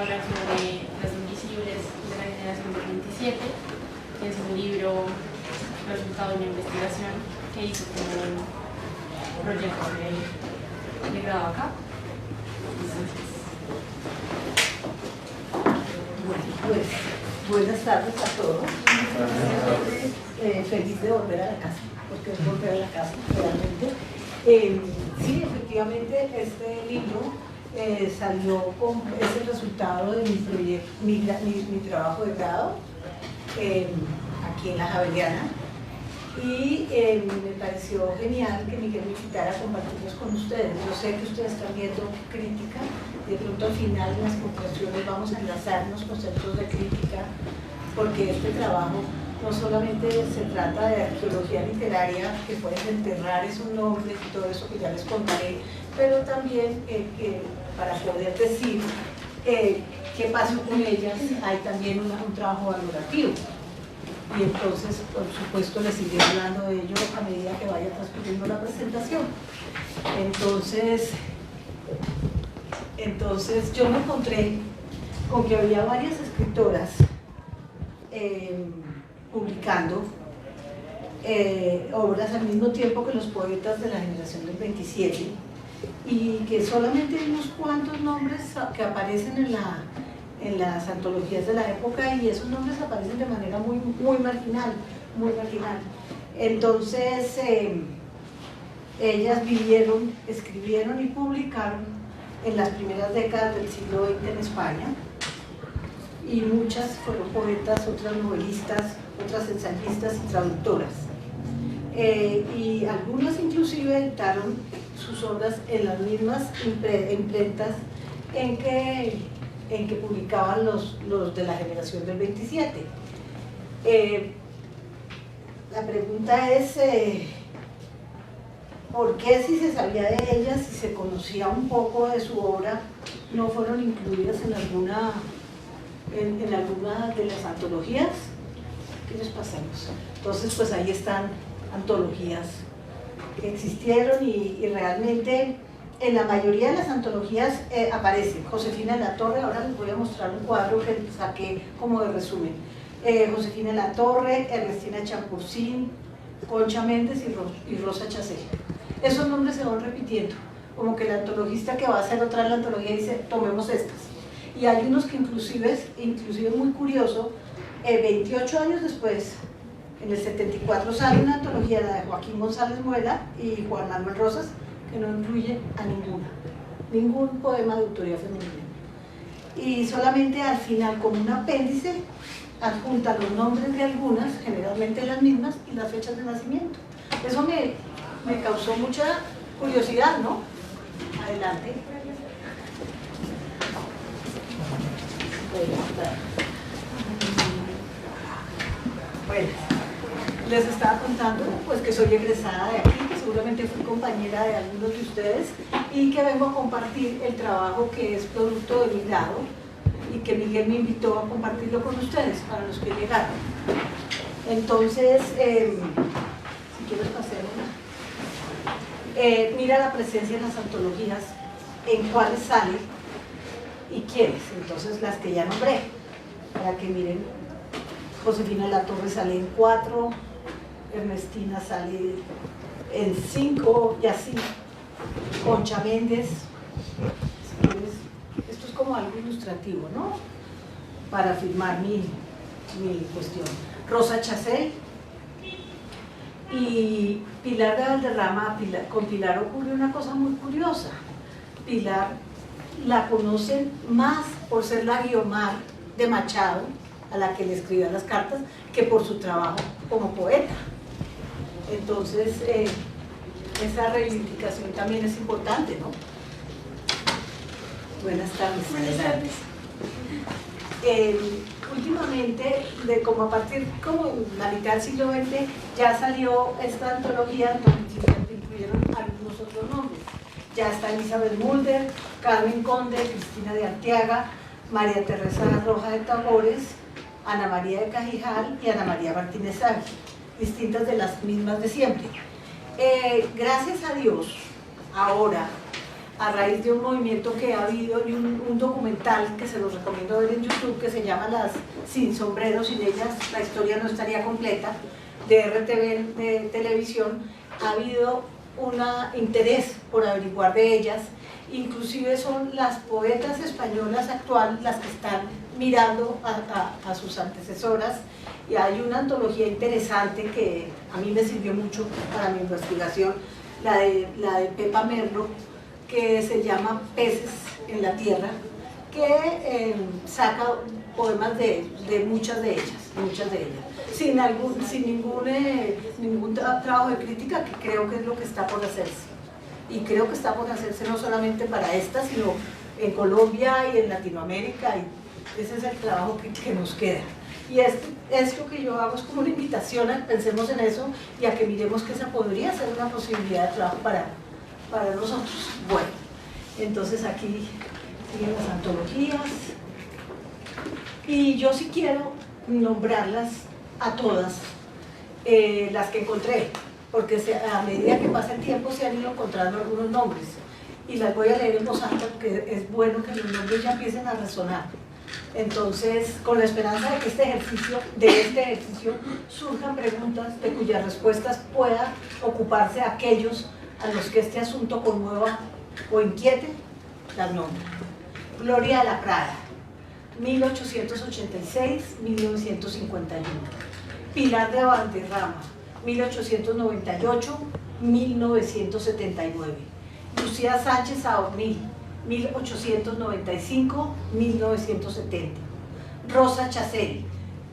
hablar sobre las invisibles de la generación del 27, que es un libro resultado de una investigación que hizo como un proyecto de grado acá. Bueno, pues buenas tardes a todos. Feliz de volver a la casa, porque es volver a la casa realmente. Sí, efectivamente, este libro salió es el resultado de mi proyecto, mi trabajo de grado aquí en la Javeriana, y me pareció genial que Miguel me invitara a compartirlos con ustedes. Yo sé que ustedes están viendo crítica, y de pronto al final en las conclusiones vamos a enlazar unos conceptos de crítica, porque este trabajo no solamente se trata de arqueología literaria, que pueden enterrar esos nombres y todo eso que ya les contaré, pero también para poder decir qué pasó con ellas, hay también un trabajo valorativo. Y entonces, por supuesto, les seguiré hablando de ello a medida que vaya transcurriendo la presentación. Entonces yo me encontré con que había varias escritoras publicando obras al mismo tiempo que los poetas de la generación del 27, y que solamente hay unos cuantos nombres que aparecen en las antologías de la época, y esos nombres aparecen de manera muy marginal, muy marginal. Entonces ellas vivieron, escribieron y publicaron en las primeras décadas del siglo XX en España, y muchas fueron poetas, otras novelistas, otras ensayistas y traductoras, y algunas inclusive editaron sus obras en las mismas imprentas en que publicaban los de la generación del 27. La pregunta es ¿por qué, si se sabía de ellas, si se conocía un poco de su obra, no fueron incluidas en alguna de las antologías? ¿Qué les pasamos? Entonces, pues ahí están antologías que existieron, y realmente en la mayoría de las antologías aparece Josefina de la Torre. Ahora les voy a mostrar un cuadro que saqué como de resumen. Josefina de la Torre, Ernestina Champurcín, Concha Méndez y Rosa Chacel. Esos nombres se van repitiendo, como que el antologista que va a hacer otra vez la antología dice, tomemos estas. Y hay unos que inclusive muy curioso, 28 años después, en el 74, sale una antología, la de Joaquín González Muela y Juan Manuel Rosas, que no incluye a ningún poema de autoría femenina. Y solamente al final, como un apéndice, adjunta los nombres de algunas, generalmente las mismas, y las fechas de nacimiento. Eso me causó mucha curiosidad, ¿no? Adelante. Bueno, les estaba contando pues que soy egresada de aquí, que seguramente fui compañera de algunos de ustedes, y que vengo a compartir el trabajo que es producto de mi grado, y que Miguel me invitó a compartirlo con ustedes, para los que llegaron. Entonces, si quieres pasarla. Mira la presencia en las antologías, en cuáles sale y quiénes. Entonces, las que ya nombré, para que miren. Josefina de la Torre sale en 4, Ernestina sale en 5, y así. Concha Méndez, si quieres, esto es como algo ilustrativo, ¿no? Para firmar mi cuestión. Rosa Chacel y Pilar de Valderrama. Con Pilar ocurrió una cosa muy curiosa. Pilar la conocen más por ser la Guiomar de Machado, a la que le escribía las cartas, que por su trabajo como poeta. Entonces, esa reivindicación también es importante, ¿no? Buenas tardes. Buenas tardes. Últimamente, como a partir como la mitad del siglo XX, ya salió esta antología donde incluyeron algunos otros nombres. Ya está Elizabeth Mulder, Carmen Conde, Cristina de Arteaga, María Teresa Roja de Tagores, Ana María de Cajijal y Ana María Martínez Agui, distintas de las mismas de siempre. Gracias a Dios, ahora a raíz de un movimiento que ha habido y un documental que se los recomiendo ver en YouTube que se llama Las Sin Sombrero, sin ellas la historia no estaría completa, de RTV de televisión. Ha habido un interés por averiguar de ellas, inclusive son las poetas españolas actuales las que están mirando a sus antecesoras, y hay una antología interesante que a mí me sirvió mucho para mi investigación, la de Pepa Merlo, que se llama Peces en la Tierra, que saca poemas de muchas de ellas, sin ningún trabajo de crítica, que creo que es lo que está por hacerse. Y creo que está por hacerse no solamente para esta, sino en Colombia y en Latinoamérica, y ese es el trabajo que nos queda. Y esto que yo hago es como una invitación a que pensemos en eso y a que miremos que esa podría ser una posibilidad de trabajo para nosotros. Bueno, entonces aquí siguen las antologías, y yo sí quiero nombrarlas a todas, las que encontré, porque a medida que pasa el tiempo se han ido encontrando algunos nombres, y las voy a leer en voz alta porque es bueno que los nombres ya empiecen a resonar. Entonces, con la esperanza de que de este ejercicio surjan preguntas de cuyas respuestas pueda ocuparse aquellos a los que este asunto conmueva o inquiete, las nombro. Gloria de la Prada, 1886-1951. Pilar de Valderrama, 1898-1979. Lucía Sánchez Aornil, 1895-1970. Rosa Chacel,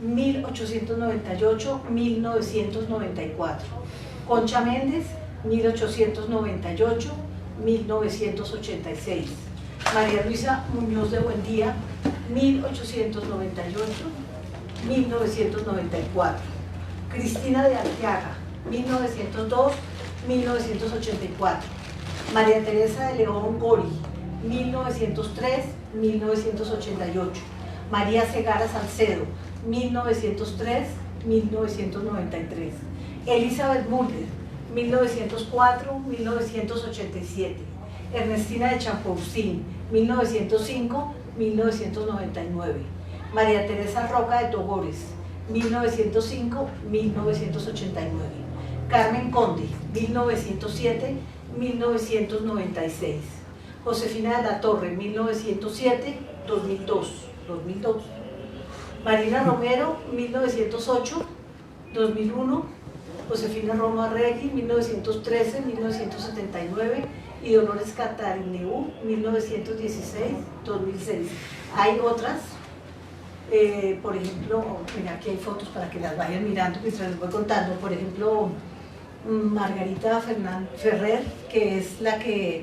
1898-1994. Concha Méndez, 1898-1986. María Luisa Muñoz de Buendía, 1898-1994. Cristina de Arteaga, 1902-1984. María Teresa de León Gori, 1903-1988. María Segara Salcedo, 1903-1993. Elizabeth Müller, 1904-1987. Ernestina de Champoursín, 1905-1999. María Teresa Roca de Togores, 1905-1989. Carmen Conde, 1907-1996. Josefina de la Torre, 1907-2002. Marina Romero, 1908-2001. Josefina Romo Arregui, 1913-1979. Y Dolores Catarineu, 1916-2006. Hay otras, por ejemplo, mira, aquí hay fotos para que las vayan mirando mientras les voy contando. Por ejemplo, Margarita Ferrer, que es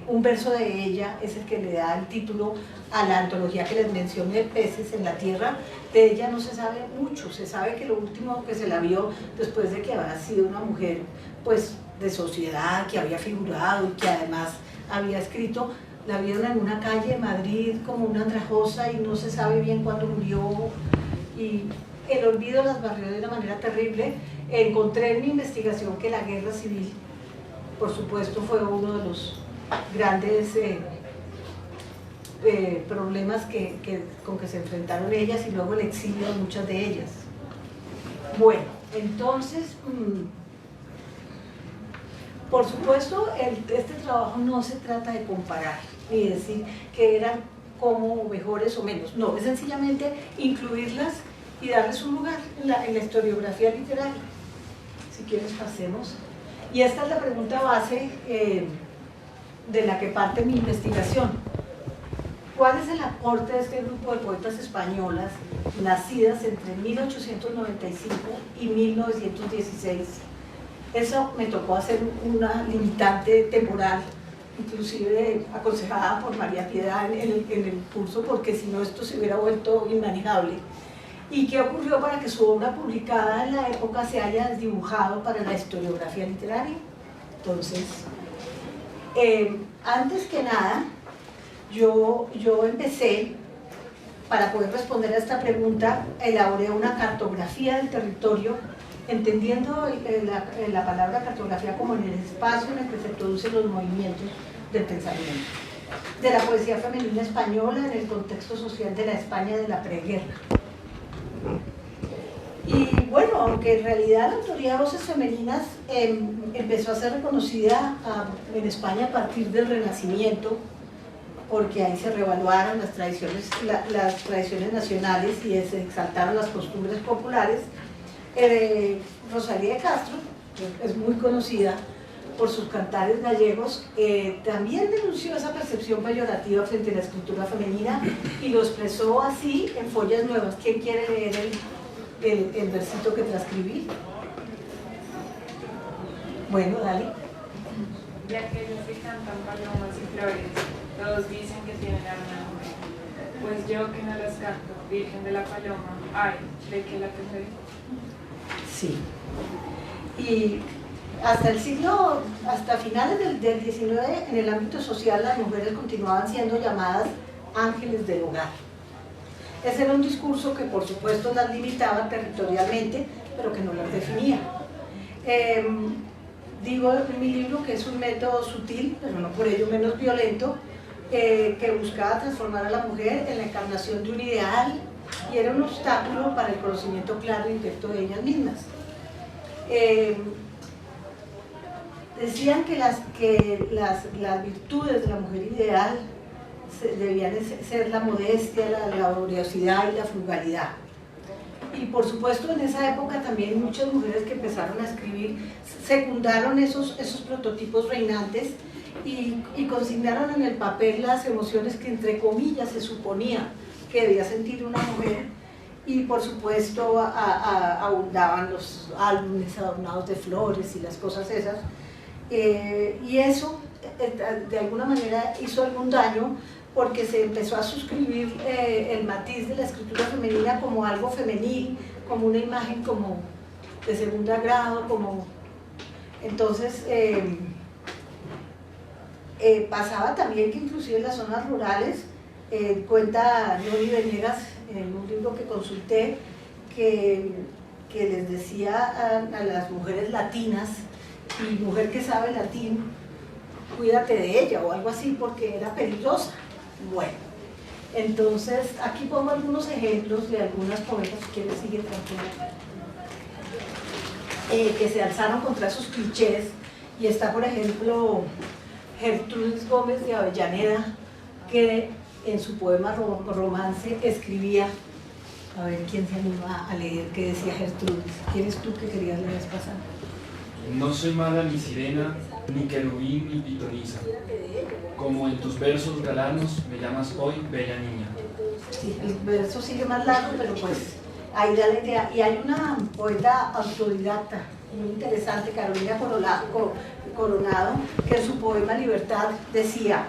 un verso de ella es el que le da el título a la antología que les mencioné, Peces en la Tierra. De ella no se sabe mucho, se sabe que lo último que se la vio después de que había sido una mujer pues de sociedad, que había figurado y que además había escrito, la vieron en una calle de Madrid como una andrajosa y no se sabe bien cuándo murió, y el olvido las barrió de una manera terrible. Encontré en mi investigación que la guerra civil, por supuesto, fue uno de los grandes problemas con que se enfrentaron ellas, y luego el exilio de muchas de ellas. Bueno, entonces, por supuesto, este trabajo no se trata de comparar, ni decir que eran como mejores o menos, no, es sencillamente incluirlas y darles un lugar en la historiografía literaria. Si quieres pasemos. Y esta es la pregunta base de la que parte mi investigación. ¿Cuál es el aporte de este grupo de poetas españolas nacidas entre 1895 y 1916? Eso me tocó hacer una limitante temporal, inclusive aconsejada por María Piedad en el curso, porque si no esto se hubiera vuelto inmanejable. ¿Y qué ocurrió para que su obra publicada en la época se haya desdibujado para la historiografía literaria? Entonces, antes que nada, yo empecé, para poder responder a esta pregunta, elaboré una cartografía del territorio, entendiendo la palabra cartografía como en el espacio en el que se producen los movimientos del pensamiento. de la poesía femenina española en el contexto social de la España de la preguerra. Y bueno, aunque en realidad la autoría de voces femeninas empezó a ser reconocida en España a partir del Renacimiento, porque ahí se reevaluaron las tradiciones nacionales y se exaltaron las costumbres populares, Rosalía de Castro es muy conocida por sus cantares gallegos, también denunció esa percepción peyorativa frente a la escritura femenina y lo expresó así en Follas Nuevas. ¿Quién quiere leer el versito que transcribí? Bueno, dale. De aquellos que cantan palomas y flores, todos dicen que tienen alma de mujer. Pues yo que no las canto, Virgen de la Paloma, ay, ¿de qué la tendré? Sí. Y hasta finales del 19, en el ámbito social, las mujeres continuaban siendo llamadas ángeles del hogar. Ese era un discurso que por supuesto las limitaba territorialmente, pero que no las definía. Digo en mi libro que es un método sutil, pero no por ello menos violento, que buscaba transformar a la mujer en la encarnación de un ideal y era un obstáculo para el conocimiento claro y directo de ellas mismas. Decían que las virtudes de la mujer ideal debían ser la modestia, la laboriosidad y la frugalidad. Y por supuesto en esa época también muchas mujeres que empezaron a escribir secundaron esos prototipos reinantes y consignaron en el papel las emociones que entre comillas se suponía que debía sentir una mujer, y por supuesto abundaban los álbumes adornados de flores y las cosas esas, y eso de alguna manera hizo algún daño porque se empezó a suscribir el matiz de la escritura femenina como algo femenil, como una imagen como de segundo grado, como... Entonces pasaba también que inclusive en las zonas rurales, cuenta Nori Venegas en un libro que consulté, que les decía a las mujeres latinas, y mujer que sabe latín, cuídate de ella o algo así porque era peligrosa. Bueno, entonces aquí pongo algunos ejemplos de algunas poetas, si quieres sigue tranquila, que se alzaron contra esos clichés, y está por ejemplo Gertrudis Gómez de Avellaneda, que en su poema Romance escribía, a ver quién se anima a leer, que decía Gertrudis. ¿Quién es tú que querías leer pasar? No soy mala ni sirena, ni querubín ni pitonisa. Como en tus versos galanos me llamas hoy bella niña. Sí, el verso sigue más largo, pero pues ahí da la idea. Y hay una poeta autodidacta muy interesante, Carolina Coronado, que en su poema Libertad decía: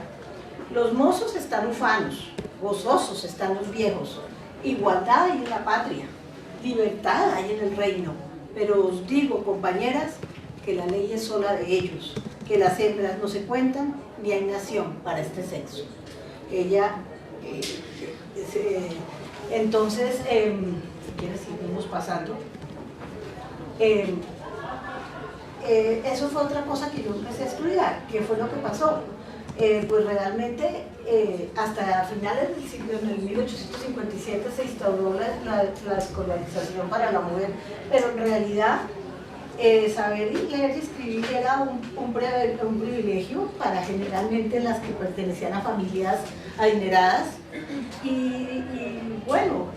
los mozos están ufanos, gozosos están los viejos, igualdad hay en la patria, libertad hay en el reino, pero os digo, compañeras, que la ley es sola de ellos, que las hembras no se cuentan, ni hay nación para este sexo. Ella, entonces, si quieres seguimos pasando, eso fue otra cosa que yo empecé a estudiar. ¿Qué fue lo que pasó? Pues realmente hasta finales del siglo, en el 1857 se instauró la escolarización para la mujer, pero en realidad saber leer y escribir era un privilegio para generalmente las que pertenecían a familias adineradas, y bueno,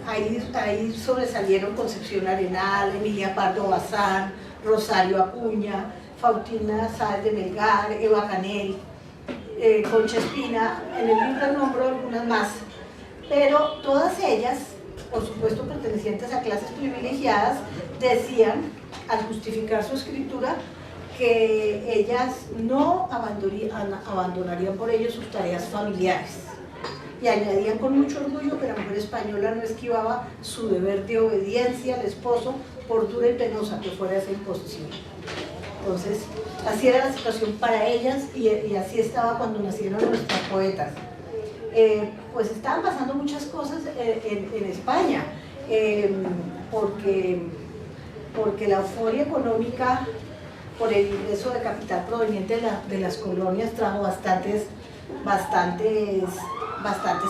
ahí sobresalieron Concepción Arenal, Emilia Pardo Bazán, Rosario Acuña, Faustina Sáez de Melgar, Eva Canel, Concha Espina. En el libro nombro algunas más, pero todas ellas, por supuesto pertenecientes a clases privilegiadas, decían, al justificar su escritura, que ellas no abandonarían por ello sus tareas familiares, y añadían con mucho orgullo que la mujer española no esquivaba su deber de obediencia al esposo, por dura y penosa que fuera esa imposición. Entonces, así era la situación para ellas, y así estaba cuando nacieron nuestras poetas. Pues estaban pasando muchas cosas en España, porque la euforia económica por el ingreso de capital proveniente de las colonias trajo bastantes bastantes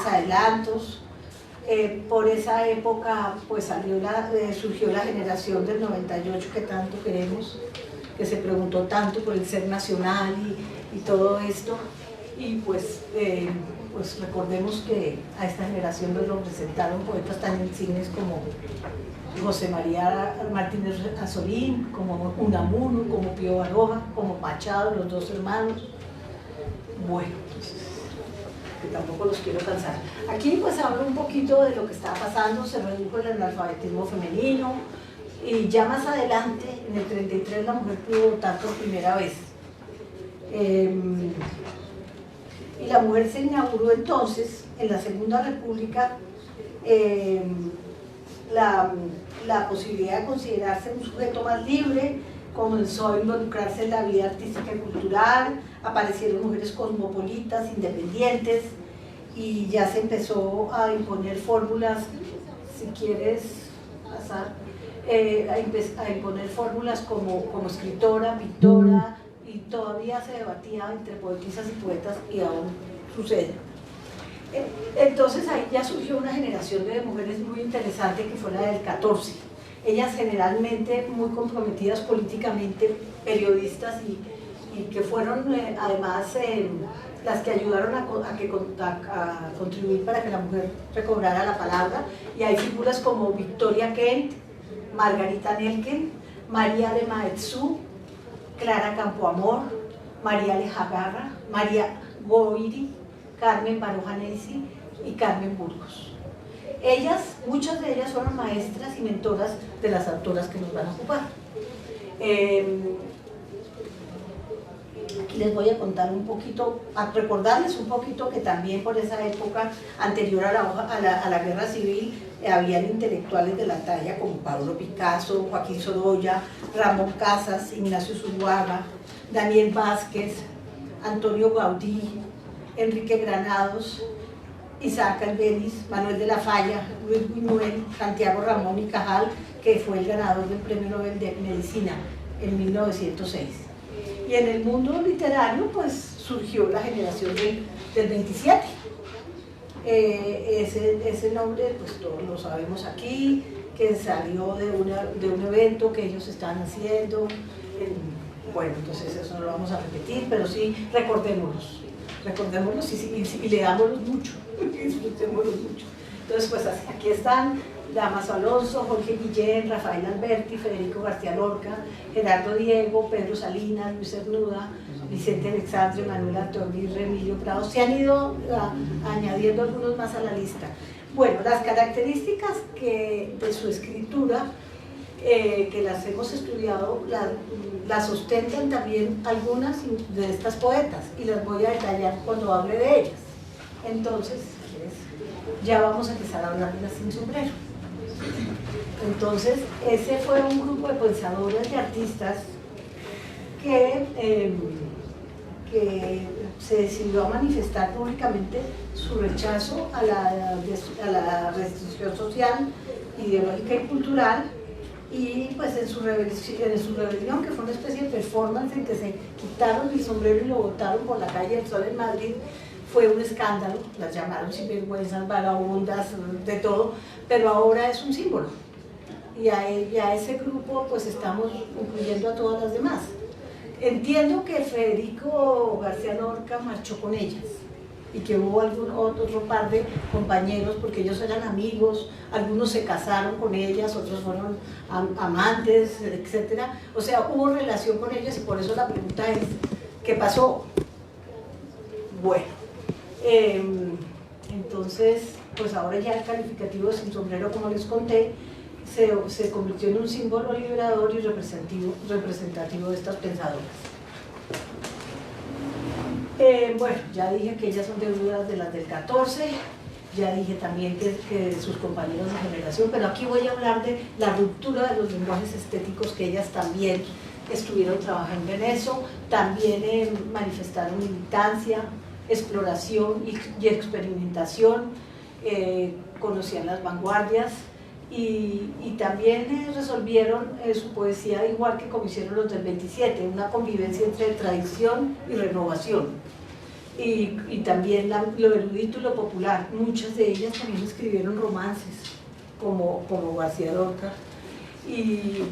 adelantos. Por esa época pues surgió la generación del 98 que tanto queremos, que se preguntó tanto por el ser nacional y todo esto, y pues recordemos que a esta generación nos lo presentaron poetas tan insignes como José María Martínez Azorín, como Unamuno, como Pío Baroja, como Machado, los dos hermanos. Bueno, entonces, que tampoco los quiero cansar. Aquí pues hablo un poquito de lo que estaba pasando, se redujo el analfabetismo femenino, y ya más adelante, en el 33, la mujer pudo votar por primera vez. Y la mujer se inauguró entonces, en la Segunda República, la posibilidad de considerarse un sujeto más libre, comenzó a involucrarse en la vida artística y cultural, aparecieron mujeres cosmopolitas, independientes, y ya se empezó a imponer fórmulas, si quieres pasar, a imponer fórmulas como escritora, pintora, y todavía se debatía entre poetisas y poetas, y aún sucede. Entonces ahí ya surgió una generación de mujeres muy interesante, que fue la del 14. Ellas generalmente muy comprometidas políticamente, periodistas, y que fueron además las que ayudaron a contribuir para que la mujer recobrara la palabra. Y hay figuras como Victoria Kent, Margarita Nelken, María de Maeztu, Clara Campoamor, María Lejagarra, María Goiri, Carmen Baroja Neisi y Carmen Burgos. Muchas de ellas fueron maestras y mentoras de las autoras que nos van a ocupar. Les voy a contar un poquito, a recordarles un poquito que también por esa época, anterior a la Guerra Civil, habían intelectuales de la talla como Pablo Picasso, Joaquín Sorolla, Ramón Casas, Ignacio Zuluaga, Daniel Vázquez, Antonio Gaudí, Enrique Granados, Isaac Albéniz, Manuel de la Falla, Luis Buñuel, Santiago Ramón y Cajal, que fue el ganador del Premio Nobel de Medicina en 1906. Y en el mundo literario pues surgió la generación del 27. Ese nombre pues todos lo sabemos aquí, que salió de un evento que ellos están haciendo. Bueno, entonces eso no lo vamos a repetir, pero sí recordémoslos y leámoslos mucho, disfrutémoslos mucho. Entonces pues aquí están Damaso Alonso, Jorge Guillén, Rafael Alberti, Federico García Lorca, Gerardo Diego, Pedro Salinas, Luis Cernuda, Vicente Alexandre, Manuel Antonio, Emilio Prado. Se han ido añadiendo algunos más a la lista. Bueno, las características de su escritura, que las hemos estudiado, las ostentan también algunas de estas poetas, y las voy a detallar cuando hable de ellas. Entonces, ya vamos a empezar a hablar de las sin sombrero. Entonces, ese fue un grupo de pensadores y artistas que se decidió a manifestar públicamente su rechazo a la restricción social, ideológica y cultural, y pues en su rebelión, que fue una especie de performance en que se quitaron el sombrero y lo botaron por la calle del Sol en Madrid. Fue un escándalo, las llamaron sinvergüenzas, vagabundas, de todo, pero ahora es un símbolo. Y a ese grupo pues estamos incluyendo a todas las demás. Entiendo que Federico García Lorca marchó con ellas, y que hubo otro par de compañeros, porque ellos eran amigos, algunos se casaron con ellas, otros fueron amantes, etc. O sea, hubo relación con ellas, y por eso la pregunta es, ¿qué pasó? Bueno, entonces, pues ahora ya el calificativo de sin sombrero, como les conté, se convirtió en un símbolo liberador y representativo de estas pensadoras. Bueno, ya dije que ellas son deudas de las del 14, ya dije también que de sus compañeros de generación, pero aquí voy a hablar de la ruptura de los lenguajes estéticos, que ellas también estuvieron trabajando en eso, también manifestaron militancia, exploración y experimentación, conocían las vanguardias, y también resolvieron su poesía, igual que como hicieron los del 27, una convivencia entre tradición y renovación. y también lo erudito y lo popular. Muchas de ellas también escribieron romances, como García Lorca, y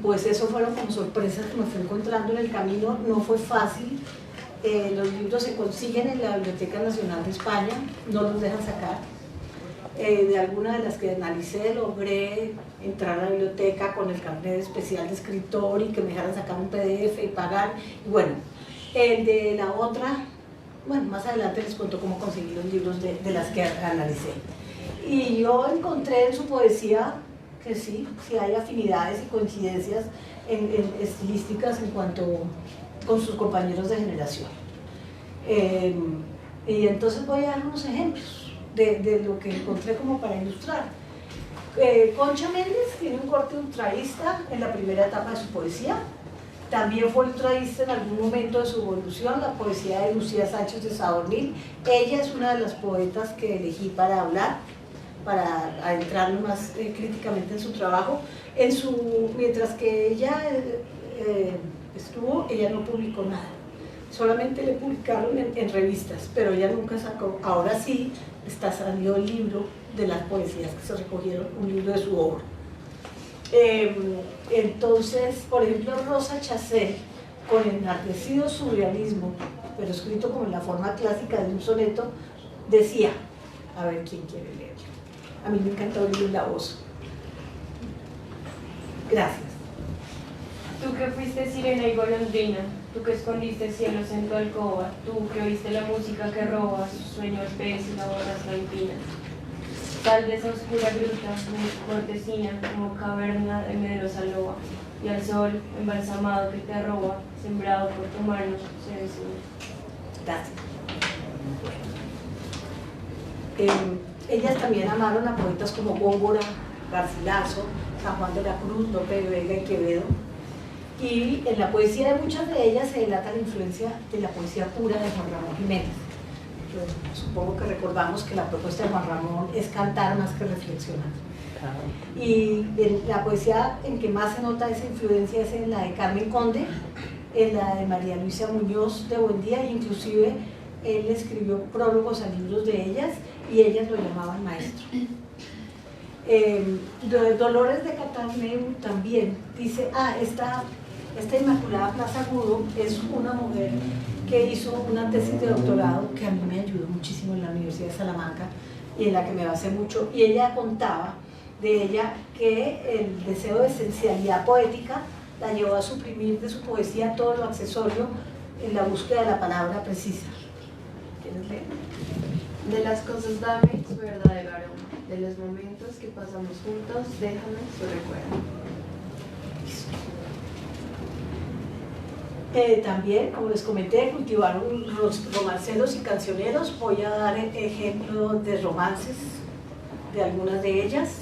pues eso fueron como sorpresas que me fui encontrando en el camino. No fue fácil. Los libros se consiguen en la Biblioteca Nacional de España, no los dejan sacar. De algunas de las que analicé logré entrar a la biblioteca con el carnet especial de escritor y que me dejaran sacar un PDF y pagar. Y bueno, el de la otra, bueno, más adelante les cuento cómo conseguí los libros de las que analicé. Y yo encontré en su poesía que sí hay afinidades y coincidencias estilísticas en cuanto con sus compañeros de generación. Y entonces voy a dar unos ejemplos de lo que encontré como para ilustrar. Concha Méndez tiene un corte ultraísta en la primera etapa de su poesía. También fue ultraísta en algún momento de su evolución, la poesía de Lucía Sánchez de Sadornil. Ella es una de las poetas que elegí para hablar, para adentrarme más críticamente en su trabajo. Mientras que ella estuvo, ella no publicó nada. Solamente le publicaron en revistas, pero ella nunca sacó. Ahora sí salió el libro de las poesías que se recogieron, un libro de su obra. Entonces, por ejemplo, Rosa Chacé, con enardecido surrealismo, pero escrito como en la forma clásica de un soneto, decía, a ver quién quiere leerlo. A mí me encantó oír la voz. Gracias. Tú que fuiste sirena y golondrina, tú que escondiste cielos en tu alcoba, tú que oíste la música que roba, sus sueños ves y la borras la empinas. Sal de esa oscura gruta, muy cortesina, como caverna de medrosa loba, y al sol embalsamado que te arroba, sembrado por tu mano, se desnuda. Gracias. Ellas también amaron a poetas como Góngora, Garcilaso, San Juan de la Cruz, Lope de Vega y Quevedo. Y en la poesía de muchas de ellas se delata la influencia de la poesía pura de Juan Ramón Jiménez. Yo supongo que recordamos que la propuesta de Juan Ramón es cantar más que reflexionar. Y la poesía en que más se nota esa influencia es en la de Carmen Conde, en la de María Luisa Muñoz de Buendía, e inclusive él escribió prólogos a libros de ellas y ellas lo llamaban maestro. Dolores de Catarneu también dice, esta Inmaculada Plaza Agudo es una mujer que hizo una tesis de doctorado que a mí me ayudó muchísimo en la Universidad de Salamanca y en la que me basé mucho, y ella contaba de ella que el deseo de esencialidad poética la llevó a suprimir de su poesía todo lo accesorio en la búsqueda de la palabra precisa. ¿Quieres leer? De las cosas dame su verdadero aroma, de los momentos que pasamos juntos, déjame su recuerdo. También, como les comenté, cultivaron los romanceros y cancioneros. Voy a dar ejemplos de romances de algunas de ellas.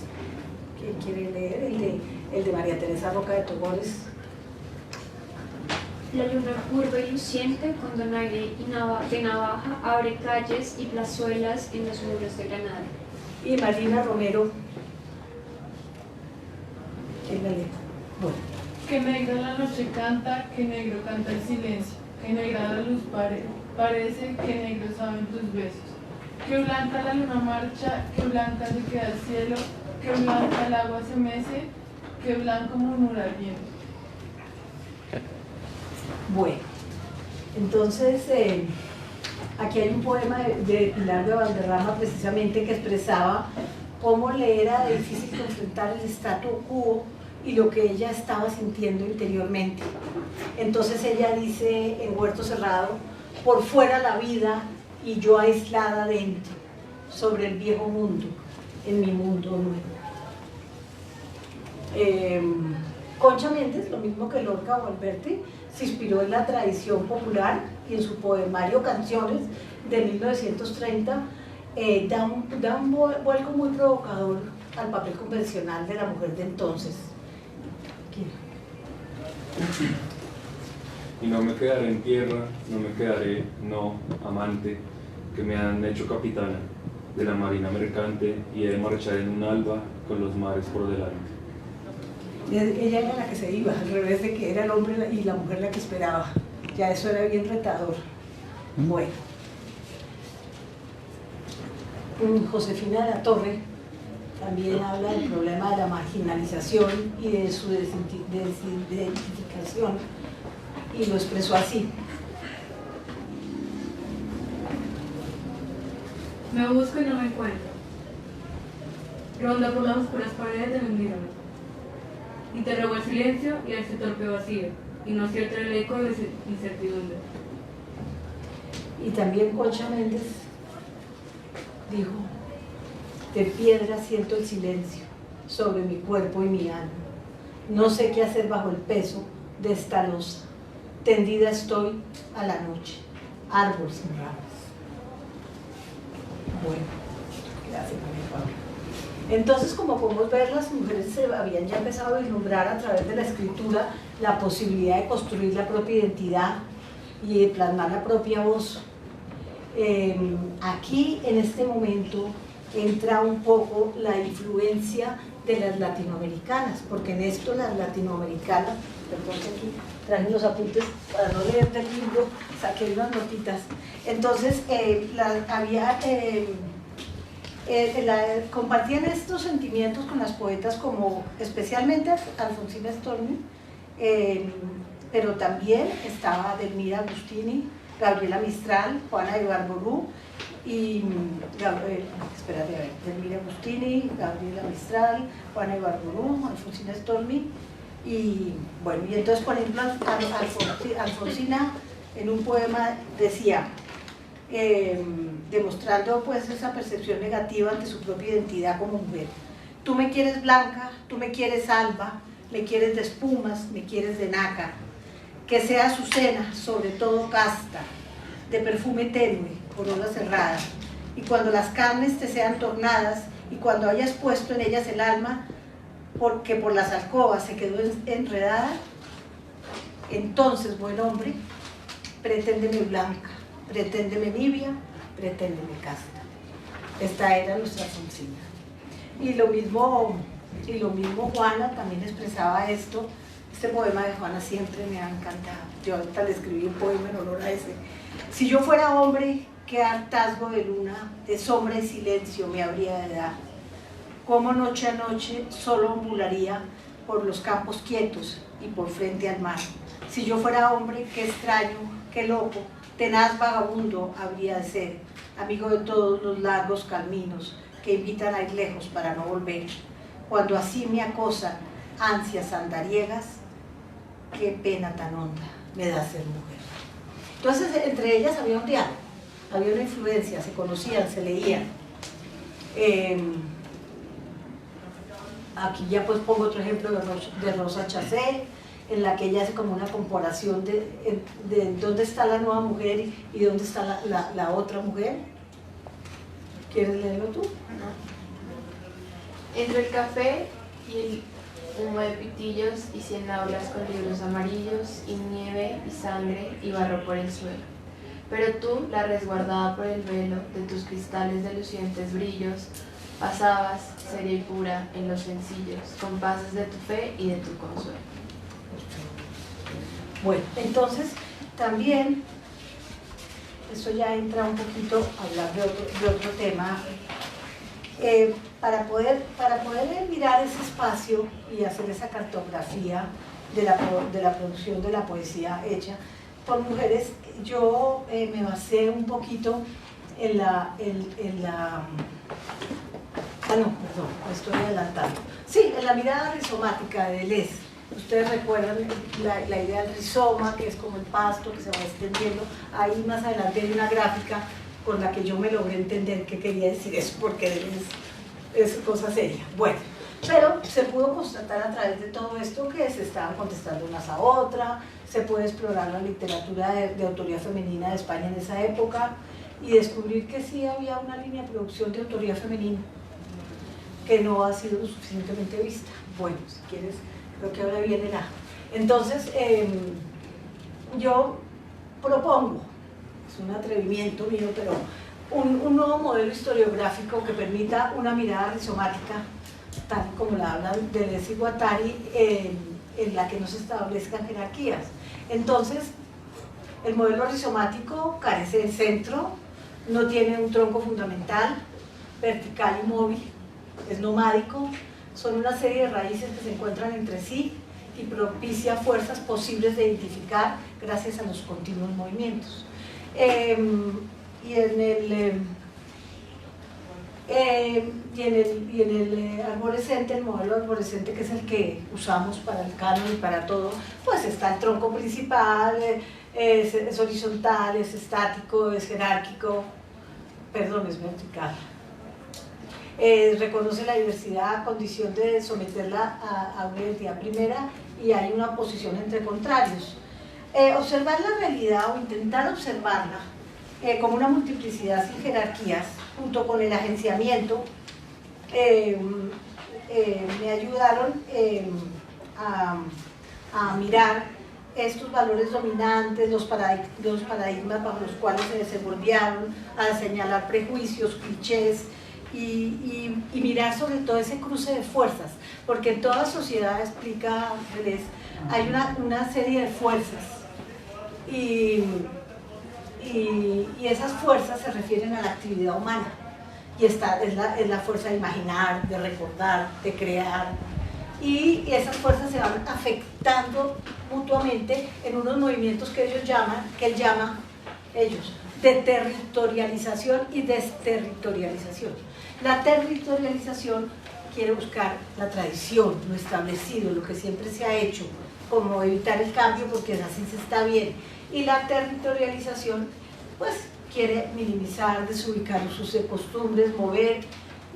¿Quién quiere leer? El de María Teresa Roca de Togores. La luna curva y luciente con donaire de navaja abre calles y plazuelas en los muros de Granada. Y Marina Romero. ¿Quién la lee? Bueno. Que negra la noche canta, que negro canta el silencio, que negra la luz parece, que negro saben tus besos. Que blanca la luna marcha, que blanca se queda el cielo, que blanca el agua se mece, que blanco murmura el viento. Bueno, entonces aquí hay un poema de Pilar de Valderrama precisamente que expresaba cómo le era difícil enfrentar el statu quo y lo que ella estaba sintiendo interiormente. Entonces ella dice en Huerto Cerrado, por fuera la vida y yo aislada dentro, sobre el viejo mundo, en mi mundo nuevo. Concha Méndez, lo mismo que Lorca o Alberti, se inspiró en la tradición popular y en su poemario Canciones de 1930 da un vuelco muy provocador al papel convencional de la mujer de entonces. Y no me quedaré en tierra, no me quedaré, no, amante, que me han hecho capitana de la marina mercante y he de marchar en un alba con los mares por delante. Ella era la que se iba, al revés de que era el hombre y la mujer la que esperaba. Ya eso era bien retador. Bueno, Josefina de la Torre también habla del problema de la marginalización y de su desidentificación, y lo expresó así. Me busco y no me encuentro. Ronda por las oscuras paredes de mi mirada. Interrogo el silencio y ese torpe vacío, y no cierto el eco de incertidumbre. Y también Concha Méndez dijo: de piedra siento el silencio sobre mi cuerpo y mi alma. No sé qué hacer bajo el peso de esta losa. Tendida estoy a la noche, árbol sin ramas. Bueno, gracias, María Paula. Entonces, como podemos ver, las mujeres se habían ya empezado a vislumbrar a través de la escritura la posibilidad de construir la propia identidad y de plasmar la propia voz. Aquí, en este momento, entra un poco la influencia de las latinoamericanas, porque en esto las latinoamericanas, perdón que aquí traje los apuntes para no leer del libro, saqué unas notitas. Entonces, compartían estos sentimientos con las poetas como especialmente Alfonsina Storni, pero también estaba Delmira Agustini, Gabriela Mistral, Juana Ibarború y Delmira Agustini, Gabriela Mistral, Juana Ibarború, Alfonsina Storni. Y bueno, y entonces, por ejemplo, Alfonsina en un poema decía, demostrando pues esa percepción negativa ante su propia identidad como mujer: tú me quieres blanca, tú me quieres alba, me quieres de espumas, me quieres de nácar, que sea azucena, sobre todo casta, de perfume tenue, corola cerrada, y cuando las carnes te sean tornadas, y cuando hayas puesto en ellas el alma, porque por las alcobas se quedó enredada, entonces, buen hombre, preténdeme blanca, preténdeme nibia, preténdeme casta. Esta era nuestra Alfonsina. Y lo mismo Juana también expresaba esto. Este poema de Juana siempre me ha encantado. Yo ahorita le escribí un poema en honor a ese. Si yo fuera hombre, qué hartazgo de luna, de sombra y silencio me habría de dar. Cómo noche a noche solo ambularía por los campos quietos y por frente al mar. Si yo fuera hombre, qué extraño, qué loco, tenaz vagabundo habría de ser, amigo de todos los largos caminos que invitan a ir lejos para no volver. Cuando así me acosan ansias andariegas, qué pena tan honda me da ser mujer. Entonces, entre ellas había un diálogo, había una influencia, se conocían, se leían. Aquí ya pues pongo otro ejemplo de Rosa Chassé, en la que ella hace como una comparación de dónde está la nueva mujer y dónde está la otra mujer. ¿Quieres leerlo tú? No. Entre el café y el humo de pitillos y 100 aulas con libros amarillos y nieve y sangre y barro por el suelo. Pero tú, la resguardada por el velo de tus cristales de lucientes brillos, pasabas, seria y pura, en los sencillos compases de tu fe y de tu consuelo. Bueno, entonces también, eso ya entra un poquito a hablar de otro tema. Para poder mirar ese espacio y hacer esa cartografía de la producción de la poesía hecha por mujeres, yo me basé un poquito en la estoy adelantando. Sí, en la mirada rizomática de Deleuze. Ustedes recuerdan la idea del rizoma, que es como el pasto que se va extendiendo. Ahí más adelante hay una gráfica con la que yo me logré entender qué quería decir eso, porque Deleuze es cosa seria. Bueno, pero se pudo constatar a través de todo esto que se estaban contestando unas a otra, se puede explorar la literatura de autoría femenina de España en esa época y descubrir que sí había una línea de producción de autoría femenina que no ha sido lo suficientemente vista. Bueno, si quieres, creo que ahora viene la... Entonces, yo propongo, es un atrevimiento mío, pero un nuevo modelo historiográfico que permita una mirada rizomática, tal como la hablan Deleuze y Guattari, en la que no se establezcan jerarquías. Entonces, El modelo rizomático carece de centro, no tiene un tronco fundamental, vertical y móvil, es nomádico, son una serie de raíces que se encuentran entre sí y propicia fuerzas posibles de identificar gracias a los continuos movimientos. Y en el arborescente, el modelo arborescente, que es el que usamos para el canon y para todo, pues está el tronco principal, es horizontal, es estático, es jerárquico, perdón, es vertical. Reconoce la diversidad a condición de someterla a una identidad primera y hay una oposición entre contrarios. Observar la realidad o intentar observarla como una multiplicidad sin jerarquías, junto con el agenciamiento, me ayudaron a mirar estos valores dominantes, los paradigmas bajo los cuales se desenvolvieron, a señalar prejuicios, clichés y mirar sobre todo ese cruce de fuerzas, porque en toda sociedad, explica Deleuze, hay una serie de fuerzas y esas fuerzas se refieren a la actividad humana y es la fuerza de imaginar, de recordar, de crear, y esas fuerzas se van afectando mutuamente en unos movimientos que él llama de territorialización y desterritorialización. La territorialización quiere buscar la tradición, lo establecido, lo que siempre se ha hecho, como evitar el cambio porque así se está bien, y la territorialización pues quiere minimizar, desubicar usos de costumbres, mover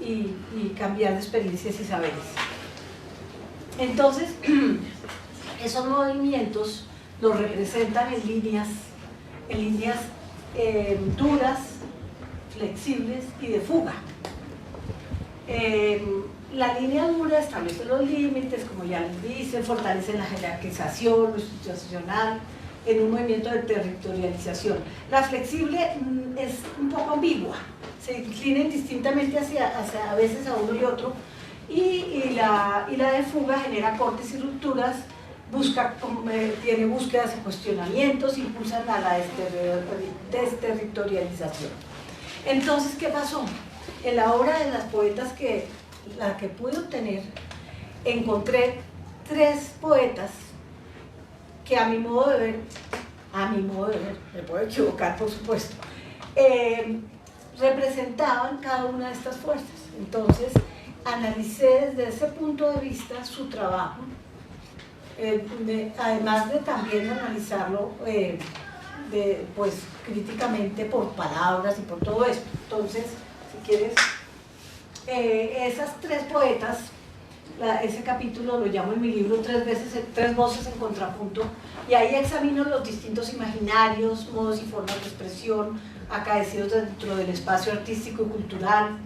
y cambiar de experiencias y saberes. Entonces, esos movimientos los representan en líneas duras, flexibles y de fuga. La línea dura establece los límites, como ya les dice, fortalece la jerarquización, lo institucional, en un movimiento de territorialización. La flexible es un poco ambigua, se inclina indistintamente hacia a veces a uno y otro, y la de fuga genera cortes y rupturas, tiene búsquedas y cuestionamientos, impulsan a la desterritorialización. Entonces, ¿qué pasó? En la obra de las poetas la que pude obtener, encontré 3 poetas que a mi modo de ver, me puedo equivocar por supuesto, representaban cada una de estas fuerzas. Entonces, analicé desde ese punto de vista su trabajo, además de también analizarlo pues, críticamente por palabras y por todo esto. Entonces, si quieres, esas 3 poetas, ese capítulo lo llamo en mi libro 3 voces en contrapunto, y ahí examino los distintos imaginarios, modos y formas de expresión acaecidos dentro del espacio artístico y cultural.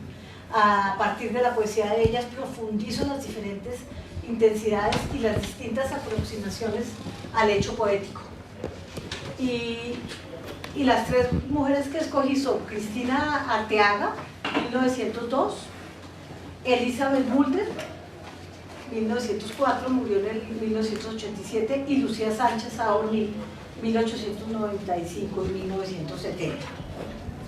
A partir de la poesía de ellas profundizo en las diferentes intensidades y las distintas aproximaciones al hecho poético. Y las 3 mujeres que escogí son Cristina Arteaga, 1902, Elizabeth Mulder, 1904, murió en el 1987, y Lucía Sánchez Saorni, 1895 y 1970.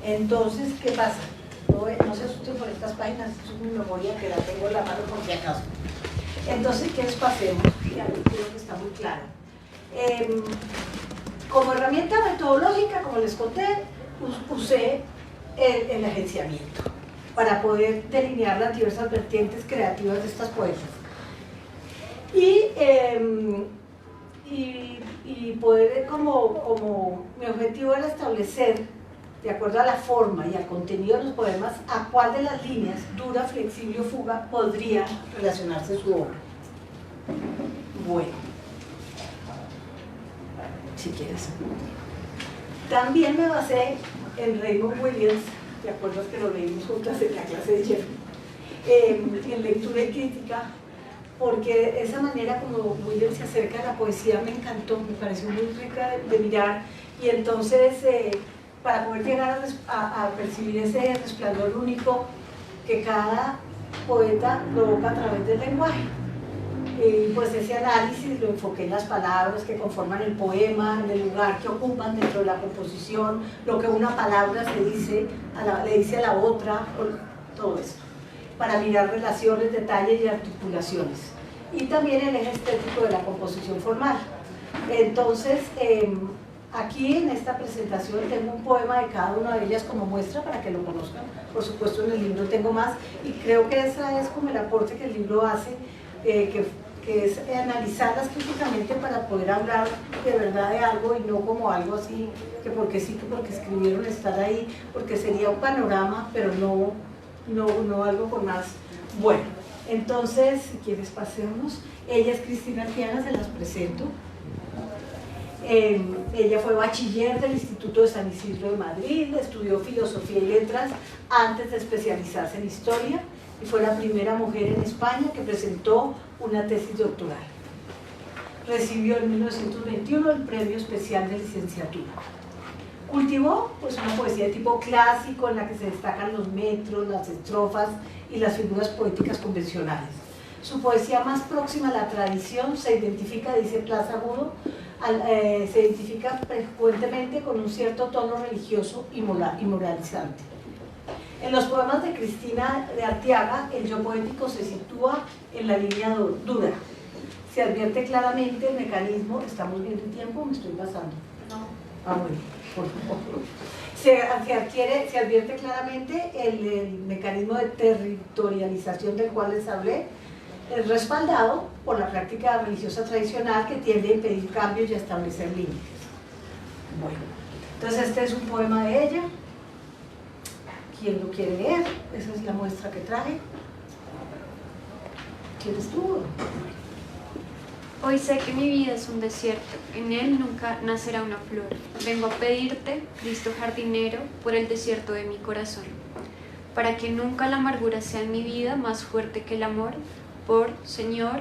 Entonces, ¿qué pasa? No se asusten por estas páginas, es mi memoria que la tengo en la mano por si acaso. Entonces, ¿qué les pasemos? Ya creo que está muy claro. Como herramienta metodológica, como les conté, usé el agenciamiento para poder delinear las diversas vertientes creativas de estas poetas. Y poder, como mi objetivo era establecer, de acuerdo a la forma y al contenido de los poemas, a cuál de las líneas, dura, flexible o fuga, podría relacionarse su obra. Bueno, si quieres. También me basé en Raymond Williams, ¿te acuerdas que lo leímos juntas en la clase de Jeffrey? En lectura y crítica, porque esa manera como Williams se acerca a la poesía me encantó, me pareció muy rica de mirar, y entonces para poder llegar a percibir ese resplandor único que cada poeta provoca a través del lenguaje. Y pues ese análisis lo enfoqué en las palabras que conforman el poema, en el lugar que ocupan dentro de la composición, lo que una palabra le dice a la otra, todo esto, para mirar relaciones, detalles y articulaciones. Y también el eje estético de la composición formal. Entonces, aquí en esta presentación tengo un poema de cada una de ellas como muestra para que lo conozcan. Por supuesto en el libro tengo más y creo que ese es como el aporte que el libro hace, que es analizarlas críticamente para poder hablar de verdad de algo y no como algo así, que porque sí, que porque escribieron estar ahí, porque sería un panorama, pero no algo con más. Bueno, entonces, si quieres pasemos. Ella es Cristina Arteaga, se las presento. Ella fue bachiller del Instituto de San Isidro de Madrid, estudió Filosofía y Letras antes de especializarse en Historia y fue la primera mujer en España que presentó una tesis doctoral. Recibió en 1921 el Premio Especial de Licenciatura. Cultivó pues, una poesía de tipo clásico en la que se destacan los metros, las estrofas y las figuras poéticas convencionales. Su poesía más próxima a la tradición se identifica, dice Plaza Agudo, se identifica frecuentemente con un cierto tono religioso y moralizante. En los poemas de Cristina de Arteaga, el yo poético se sitúa en la línea dura. Se advierte claramente el mecanismo, ¿estamos bien de tiempo? ¿Me estoy pasando? No. Ah, bueno, por favor. Se advierte claramente el mecanismo de territorialización del cual les hablé, respaldado por la práctica religiosa tradicional que tiende a impedir cambios y a establecer límites. Bueno, entonces este es un poema de ella. ¿Quién lo quiere leer? Esa es la muestra que traje. ¿Quieres tú? Hoy sé que mi vida es un desierto, en él nunca nacerá una flor. Vengo a pedirte, Cristo jardinero, por el desierto de mi corazón, para que nunca la amargura sea en mi vida más fuerte que el amor. Pon, Señor,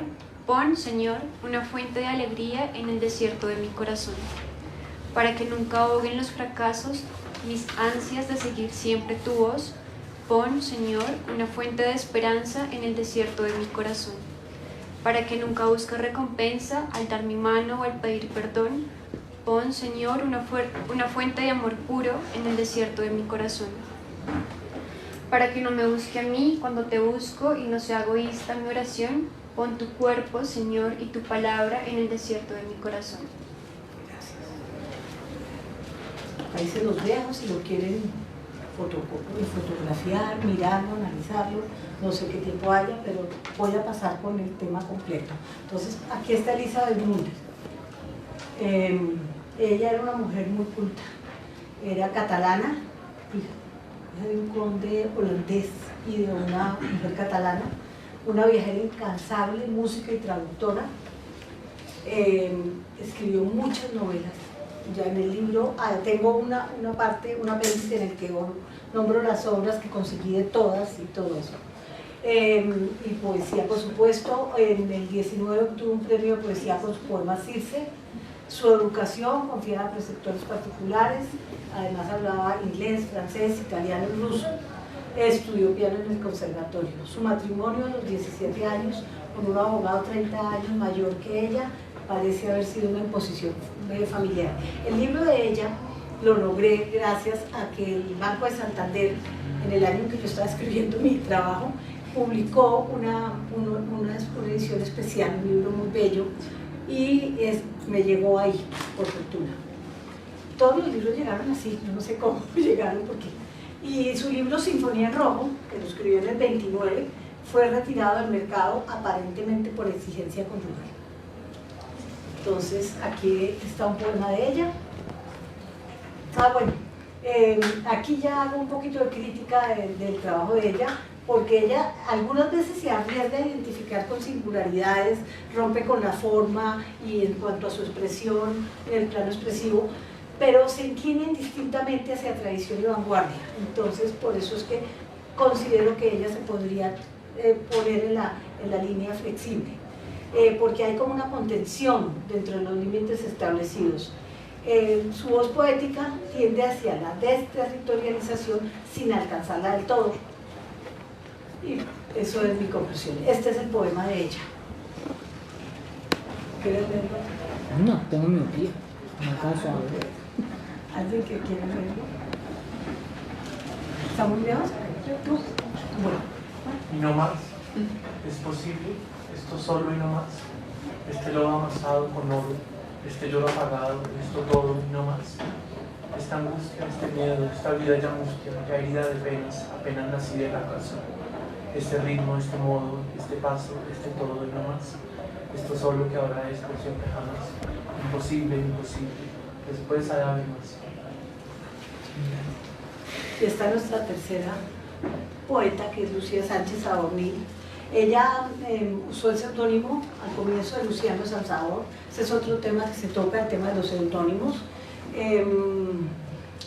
una fuente de alegría en el desierto de mi corazón, para que nunca ahoguen los fracasos mis ansias de seguir siempre tu voz. Pon, Señor, una fuente de esperanza en el desierto de mi corazón, para que nunca busque recompensa al dar mi mano o al pedir perdón. Pon, Señor, una fuente de amor puro en el desierto de mi corazón, para que no me busque a mí cuando te busco y no sea egoísta mi oración. Pon tu cuerpo, Señor, y tu palabra en el desierto de mi corazón. Gracias. Ahí se los dejo si lo quieren fotografiar, mirarlo, analizarlo, no sé qué tiempo haya, pero voy a pasar con el tema completo. Entonces, aquí está Elizabeth Müller. Ella era una mujer muy culta, era catalana, hija de un conde holandés y de una mujer catalana, una viajera incansable, música y traductora. Escribió muchas novelas. Ya en el libro tengo una parte, un apéndice en el que nombro las obras que conseguí de todas y todo eso. Y poesía, por supuesto. En el 19 obtuvo un premio de poesía con su poema Circe. Su educación, confiada a preceptores particulares, además hablaba inglés, francés, italiano y ruso. Estudió piano en el conservatorio. Su matrimonio a los 17 años con un abogado 30 años mayor que ella parece haber sido una imposición familiar. El libro de ella lo logré gracias a que el Banco de Santander, en el año en que yo estaba escribiendo mi trabajo, publicó una edición especial, un libro muy bello, y me llegó ahí, por fortuna. Todos los libros llegaron así, yo no sé cómo llegaron, porque... Y su libro Sinfonía en Rojo, que lo escribió en el 29, fue retirado del mercado aparentemente por exigencia conyugal. Entonces, aquí está un poema de ella. Bueno, aquí ya hago un poquito de crítica del trabajo de ella, porque ella algunas veces se arriesga a identificar con singularidades, rompe con la forma y en cuanto a su expresión, en el plano expresivo, pero se inclina indistintamente hacia tradición y vanguardia. Entonces, por eso es que considero que ella se podría poner en la línea flexible, porque hay como una contención dentro de los límites establecidos. Su voz poética tiende hacia la desterritorialización sin alcanzarla del todo. Y eso es mi conclusión. Este es el poema de ella. ¿Quieres verlo? No, tengo miopía. No alcanzo a ver. ¿Alguien que quiera verlo? ¿Está muy lejos? ¿Tú? Bueno. Y no más. ¿Es posible? Esto solo y no más. Este lodo amasado con oro, este lloro apagado, esto todo y no más. Esta angustia, este miedo, esta vida ya mustia, ya herida de penas, apenas nacida en la casa. Este ritmo, este modo, este paso, este todo y no más. Esto solo que ahora es por siempre jamás. Imposible, imposible. Después hay algo más. Y está nuestra tercera poeta, que es Lucía Sánchez Sabornil. Ella usó el seudónimo al comienzo de Luciano Salzador. Ese es otro tema que se toca, el tema de los seudónimos.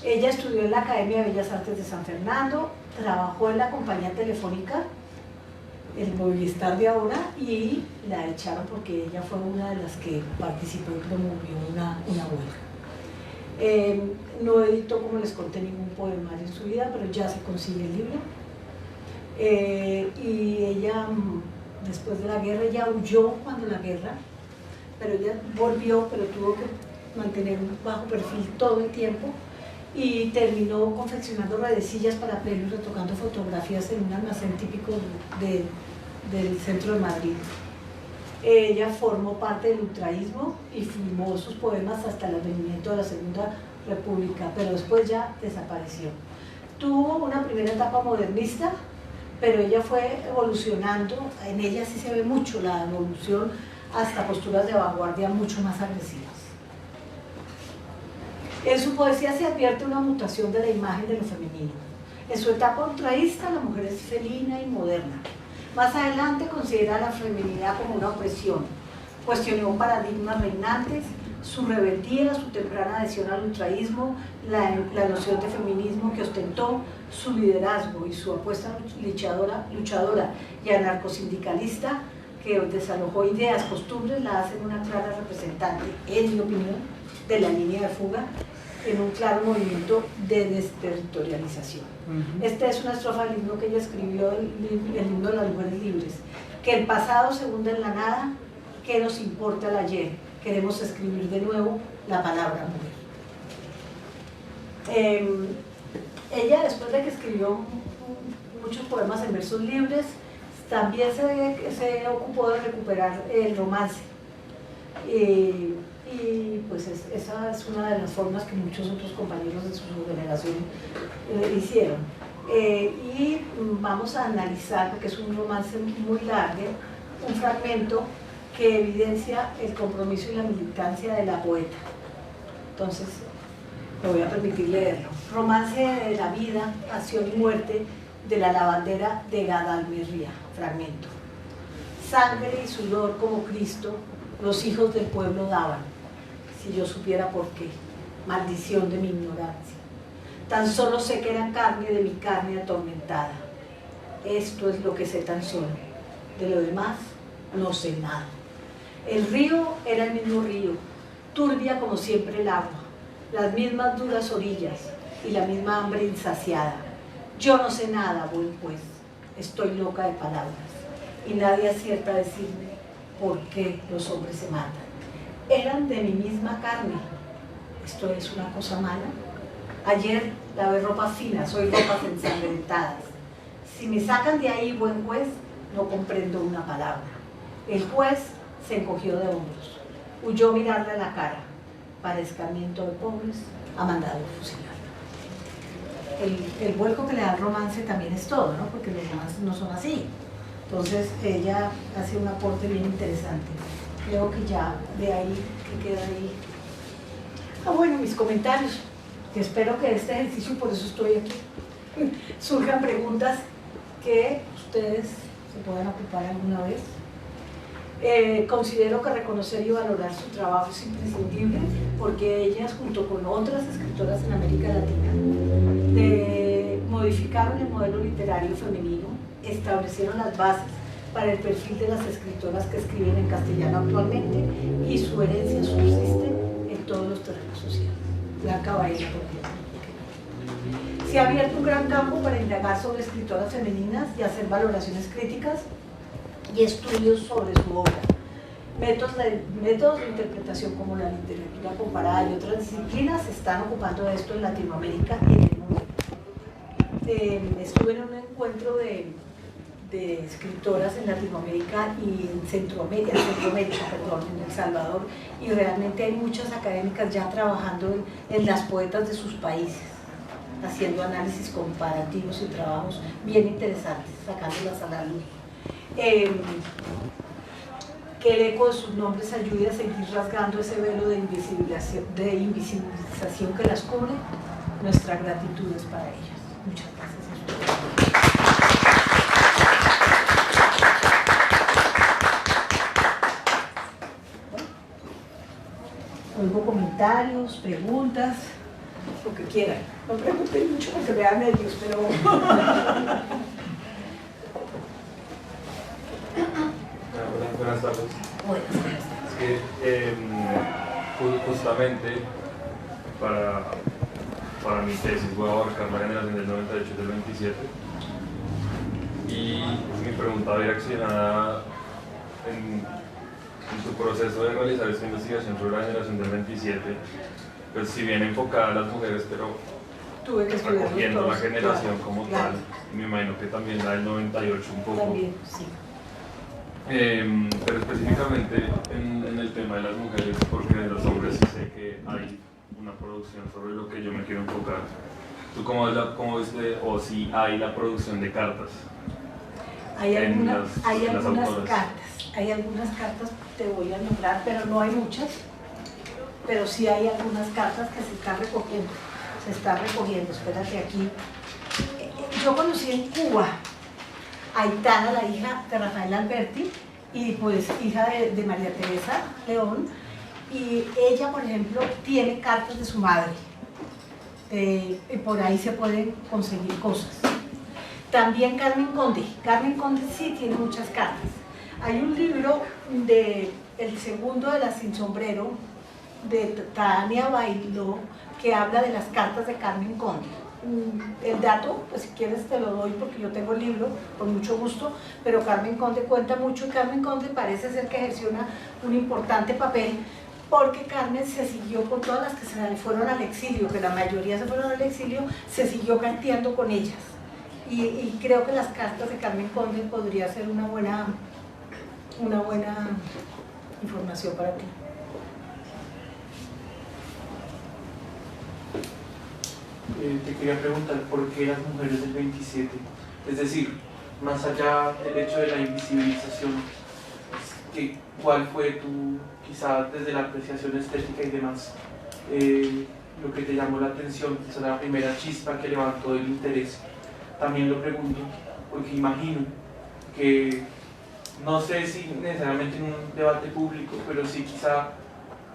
Ella estudió en la Academia de Bellas Artes de San Fernando, trabajó en la compañía telefónica, el Movistar de ahora, y la echaron porque ella fue una de las que participó y promovió una huelga. No editó, como les conté, ningún poemario en su vida, pero ya se consigue el libro. Y ella, después de la guerra, ella huyó cuando la guerra, pero ella volvió, pero tuvo que mantener un bajo perfil todo el tiempo y terminó confeccionando redecillas para pelo, retocando fotografías en un almacén típico del centro de Madrid. Ella formó parte del ultraísmo y filmó sus poemas hasta el advenimiento de la Segunda República, pero después ya desapareció. Tuvo una primera etapa modernista, pero ella fue evolucionando, en ella sí se ve mucho la evolución hasta posturas de vanguardia mucho más agresivas. En su poesía se advierte una mutación de la imagen de lo femenino. En su etapa ultraísta la mujer es felina y moderna. Más adelante considera la feminidad como una opresión, cuestionó paradigmas reinantes, su rebeldía, su temprana adhesión al ultraísmo, la noción de feminismo que ostentó, su liderazgo y su apuesta luchadora y anarcosindicalista que desalojó ideas, costumbres, la hacen una clara representante, en mi opinión, de la línea de fuga en un claro movimiento de desterritorialización. Esta es una estrofa del himno que ella escribió, el himno de las mujeres libres: que el pasado se hunda en la nada, ¿qué nos importa el ayer? Queremos escribir de nuevo la palabra mujer. Ella, después de que escribió muchos poemas en versos libres, también se ocupó de recuperar el romance. Y pues esa es una de las formas que muchos otros compañeros de su generación hicieron. Y vamos a analizar, porque es un romance muy largo, un fragmento que evidencia el compromiso y la militancia de la poeta. Entonces, me voy a permitir leerlo. Romance de la vida, pasión y muerte de la lavandera de Gadalmirría. Fragmento. Sangre y sudor como Cristo, los hijos del pueblo daban. Si yo supiera por qué, maldición de mi ignorancia. Tan solo sé que era carne de mi carne atormentada. Esto es lo que sé tan solo. De lo demás, no sé nada. El río era el mismo río, turbia como siempre el agua, las mismas duras orillas y la misma hambre insaciada. Yo no sé nada, buen juez, estoy loca de palabras y nadie acierta a decirme por qué los hombres se matan. Eran de mi misma carne. ¿Esto es una cosa mala? Ayer lavé ropas finas, hoy ropas ensangrentadas. Si me sacan de ahí, buen juez, no comprendo una palabra. El juez se encogió de hombros, huyó mirarle a la cara. Para escarmiento de pobres, ha mandado fusilar. El vuelco que le da el romance también es todo, ¿no? Porque los romances no son así. Entonces ella hace un aporte bien interesante. Creo que ya de ahí, que queda ahí. Bueno, mis comentarios, que espero que de este ejercicio, por eso estoy aquí, surjan preguntas que ustedes se puedan ocupar alguna vez. Considero que reconocer y valorar su trabajo es imprescindible, porque ellas, junto con otras escritoras en América Latina, modificaron el modelo literario femenino, establecieron las bases para el perfil de las escritoras que escriben en castellano actualmente, y su herencia subsiste en todos los terrenos sociales. Blanca Baena, por ejemplo. Se ha abierto un gran campo para indagar sobre escritoras femeninas y hacer valoraciones críticas y estudios sobre su obra. métodos de interpretación como la literatura comparada y otras disciplinas están ocupando esto en Latinoamérica y en el mundo. Estuve en un encuentro de escritoras en Latinoamérica y en Centroamérica, en El Salvador, y realmente hay muchas académicas ya trabajando en las poetas de sus países, haciendo análisis comparativos y trabajos bien interesantes, sacándolas a la luz. Que el eco de sus nombres ayude a seguir rasgando ese velo de invisibilización que las cubre. Nuestra gratitud es para ellas. Muchas gracias. Oigo comentarios, preguntas, lo que quieran. No pregunten mucho porque me dan nervios, pero... Buenas tardes. Buenas tardes. Es que justamente para mi tesis voy a abarcar la generación del 98 y del 27, y mi pregunta va direccionada en tu proceso de realizar esta investigación sobre la generación del 27, pues si bien enfocada a las mujeres, pero tuve que recogiendo la generación como claro. tal, me imagino que también la del 98 un poco. También, sí. Pero específicamente en el tema de las mujeres, porque de los hombres sí sé que hay una producción sobre lo que yo me quiero enfocar. ¿Tú cómo viste, o si hay la producción de cartas? Hay algunas autoras? cartas, te voy a nombrar, pero no hay muchas, pero sí hay algunas cartas que se están recogiendo, espérate aquí. Yo conocí en Cuba a Aitana, la hija de Rafael Alberti, y pues hija de María Teresa León, y ella, por ejemplo, tiene cartas de su madre, y por ahí se pueden conseguir cosas. También Carmen Conde sí tiene muchas cartas. Hay un libro El segundo de la Sin Sombrero, de Tania Bailó, que habla de las cartas de Carmen Conde. El dato, pues si quieres te lo doy porque yo tengo el libro, con mucho gusto, pero Carmen Conde cuenta mucho, y Carmen Conde parece ser que ejerció un importante papel, porque Carmen se siguió con todas las que se fueron al exilio, que la mayoría se fueron al exilio, se siguió carteando con ellas. Y creo que las cartas de Carmen Conde podría ser una buena información para ti. Te quería preguntar por qué las mujeres del 27, es decir, más allá del hecho de la invisibilización, ¿cuál fue quizá desde la apreciación estética y demás, lo que te llamó la atención, quizá la primera chispa que levantó el interés? También lo pregunto porque imagino que, no sé si necesariamente en un debate público, pero sí quizá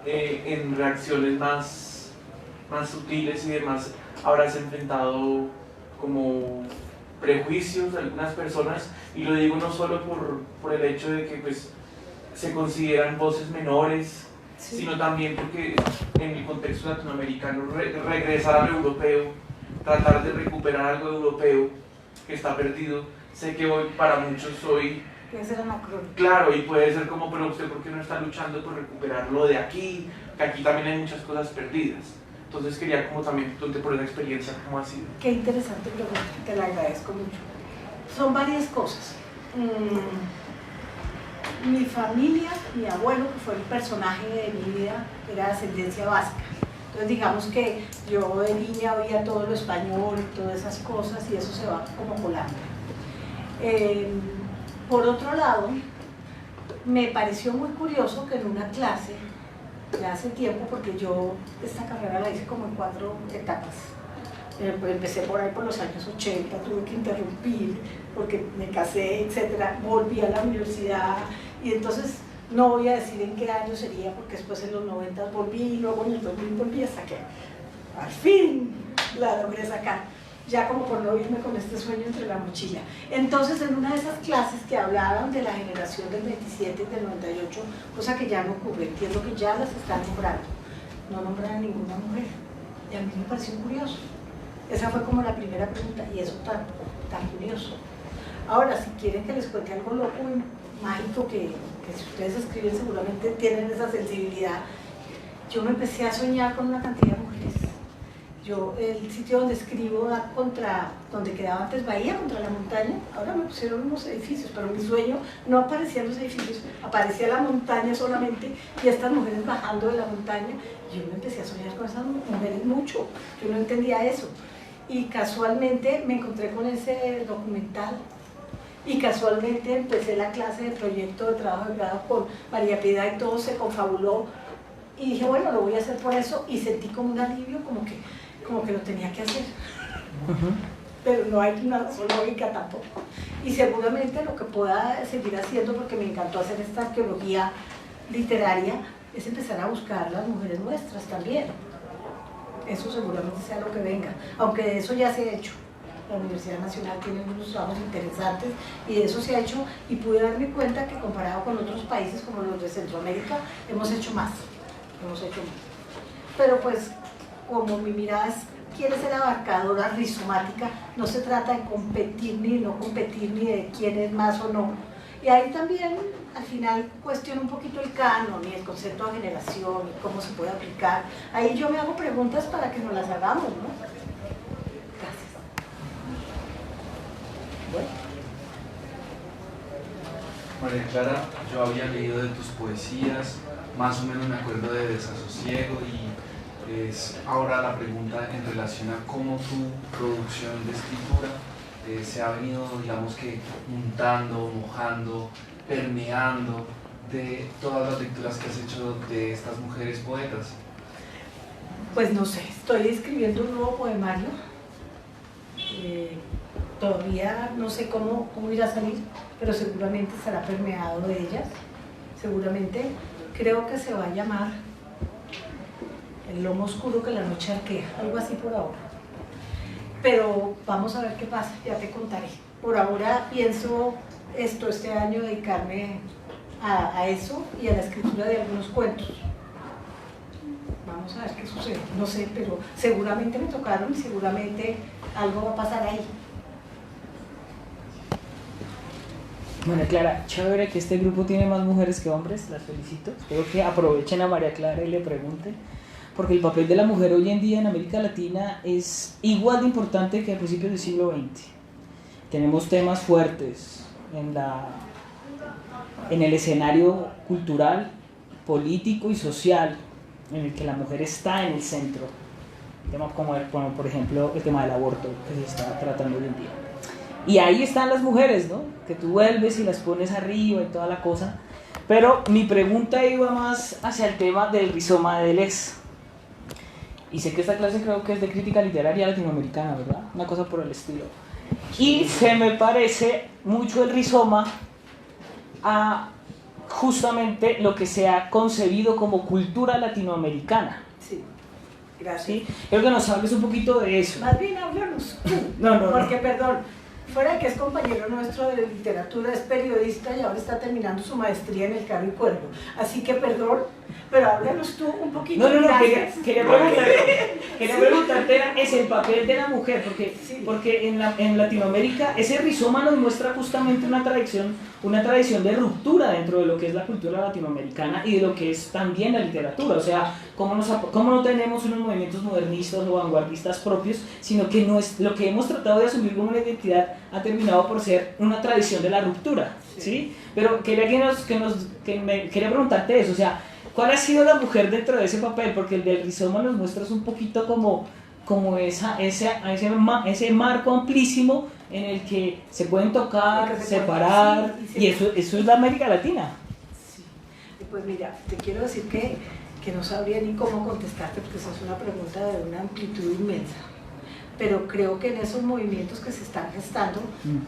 en reacciones más sutiles y demás, habrás enfrentado como prejuicios de algunas personas, y lo digo no solo por el hecho de que pues, se consideran voces menores, sí, sino también porque en el contexto latinoamericano regresar al europeo, tratar de recuperar algo europeo que está perdido, sé que hoy para muchos soy... Puede ser anacrónico. Claro, y puede ser como, pero usted ¿por qué no está luchando por recuperar lo de aquí? Que aquí también hay muchas cosas perdidas. Entonces quería como también preguntarte por esa experiencia, ¿cómo ha sido? Qué interesante pregunta, te la agradezco mucho. Son varias cosas. Mi familia, mi abuelo, que fue el personaje de mi vida, era de ascendencia vasca. Entonces digamos que yo de niña oía todo lo español y todas esas cosas, y eso se va como colando. Por otro lado, me pareció muy curioso que en una clase, ya hace tiempo, porque yo esta carrera la hice como en 4 etapas. Empecé por ahí por los años 80, tuve que interrumpir porque me casé, etcétera, volví a la universidad, y entonces no voy a decir en qué año sería, porque después en los 90 volví, y luego en el 2000 volví, hasta que al fin la logré sacar, ya como por no irme con este sueño entre la mochila. Entonces en una de esas clases que hablaban de la generación del 27 y del 98, cosa que ya no ocurre, entiendo que ya las están nombrando, no nombran a ninguna mujer, y a mí me pareció curioso. Esa fue como la primera pregunta, y eso tan curioso. Ahora, si quieren que les cuente algo loco, mágico que si ustedes escriben seguramente tienen esa sensibilidad. Yo me empecé a soñar con una cantidad de mujeres. El sitio donde escribo da contra, donde quedaba antes Bahía, contra la montaña. Ahora me pusieron unos edificios, pero en mi sueño no aparecían los edificios, aparecía la montaña solamente y estas mujeres bajando de la montaña. Yo me empecé a soñar con esas mujeres mucho, yo no entendía eso. Y casualmente me encontré con ese documental y casualmente empecé la clase de proyecto de trabajo de grado con María Piedad y todo se confabuló. Y dije, bueno, lo voy a hacer por eso, y sentí como un alivio, como que lo tenía que hacer. Pero no hay una sola lógica tampoco. Y seguramente lo que pueda seguir haciendo, porque me encantó hacer esta arqueología literaria, es empezar a buscar las mujeres nuestras también. Eso seguramente sea lo que venga, aunque eso ya se ha hecho. La Universidad Nacional tiene unos trabajos interesantes y de eso se ha hecho, y pude darme cuenta que comparado con otros países como los de Centroamérica, hemos hecho más. Pero pues como mi mirada quiere ser abarcadora, rizomática, no se trata de competir ni no competir, ni de quién es más o no. Y ahí también al final cuestiono un poquito el canon y el concepto de generación y cómo se puede aplicar. Ahí yo me hago preguntas para que nos las hagamos, ¿no? Gracias. Bueno. María Clara, yo había leído de tus poesías, más o menos me acuerdo de Desasosiego, y es ahora la pregunta en relación a cómo tu producción de escritura se ha venido, digamos que, untando, mojando, permeando de todas las lecturas que has hecho de estas mujeres poetas. Pues no sé, estoy escribiendo un nuevo poemario, todavía no sé cómo irá a salir, pero seguramente estará permeado de ellas, seguramente. Creo que se va a llamar El lomo oscuro que la noche arquea, algo así por ahora. Pero vamos a ver qué pasa, ya te contaré. Por ahora pienso este año dedicarme a eso y a la escritura de algunos cuentos. Vamos a ver qué sucede, no sé, pero seguramente me tocaron y seguramente algo va a pasar ahí. Bueno, Clara, chévere que este grupo tiene más mujeres que hombres, las felicito. Espero que aprovechen a María Clara y le pregunten, porque el papel de la mujer hoy en día en América Latina es igual de importante que a principios del siglo XX. Tenemos temas fuertes en el escenario cultural, político y social, en el que la mujer está en el centro. Temas como por ejemplo el tema del aborto que se está tratando hoy en día. Y ahí están las mujeres, ¿no? Que tú vuelves y las pones arriba y toda la cosa. Pero mi pregunta iba más hacia el tema del rizoma de Deleuze. Y sé que esta clase creo que es de crítica literaria latinoamericana, ¿verdad? Una cosa por el estilo. Y se me parece mucho el rizoma a justamente lo que se ha concebido como cultura latinoamericana. Sí, gracias. ¿Sí? Creo que nos hables un poquito de eso. Más bien háblanos. No. Porque, perdón, fuera de que es compañero nuestro de literatura, es periodista y ahora está terminando su maestría en El Carro y Cuervo. Así que, perdón, pero háblanos tú un poquito. No, quería preguntarte, es el papel de la mujer, porque en Latinoamérica ese rizoma nos muestra justamente una tradición de ruptura dentro de lo que es la cultura latinoamericana y de lo que es también la literatura. O sea, cómo no tenemos unos movimientos modernistas o vanguardistas propios, sino que lo que hemos tratado de asumir como una identidad ha terminado por ser una tradición de la ruptura, ¿sí? Pero quería quería preguntarte eso, o sea, ¿cuál ha sido la mujer dentro de ese papel? Porque el del rizoma nos muestra un poquito como ese marco amplísimo en el que se pueden tocar, separar, y eso es la América Latina. Sí. Pues mira, te quiero decir que no sabría ni cómo contestarte, porque esa es una pregunta de una amplitud inmensa. Pero creo que en esos movimientos que se están gestando,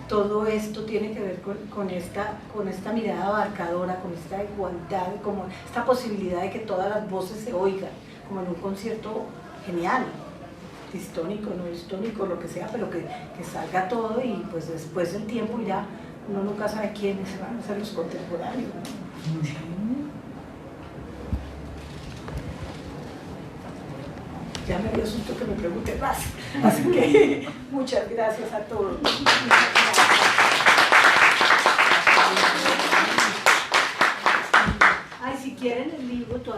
todo esto tiene que ver con esta mirada abarcadora, con esta igualdad, como esta posibilidad de que todas las voces se oigan, como en un concierto genial, histónico, no histónico, lo que sea, pero que salga todo, y pues después del tiempo ya uno nunca sabe quiénes van a ser los contemporáneos, ¿no? Ya me dio susto que me pregunte más, así que muchas gracias a todos.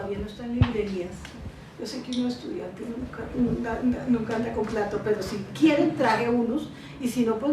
todavía no está en librerías. Yo sé que uno estudiante nunca anda con plato, pero si quieren traje unos y si no pues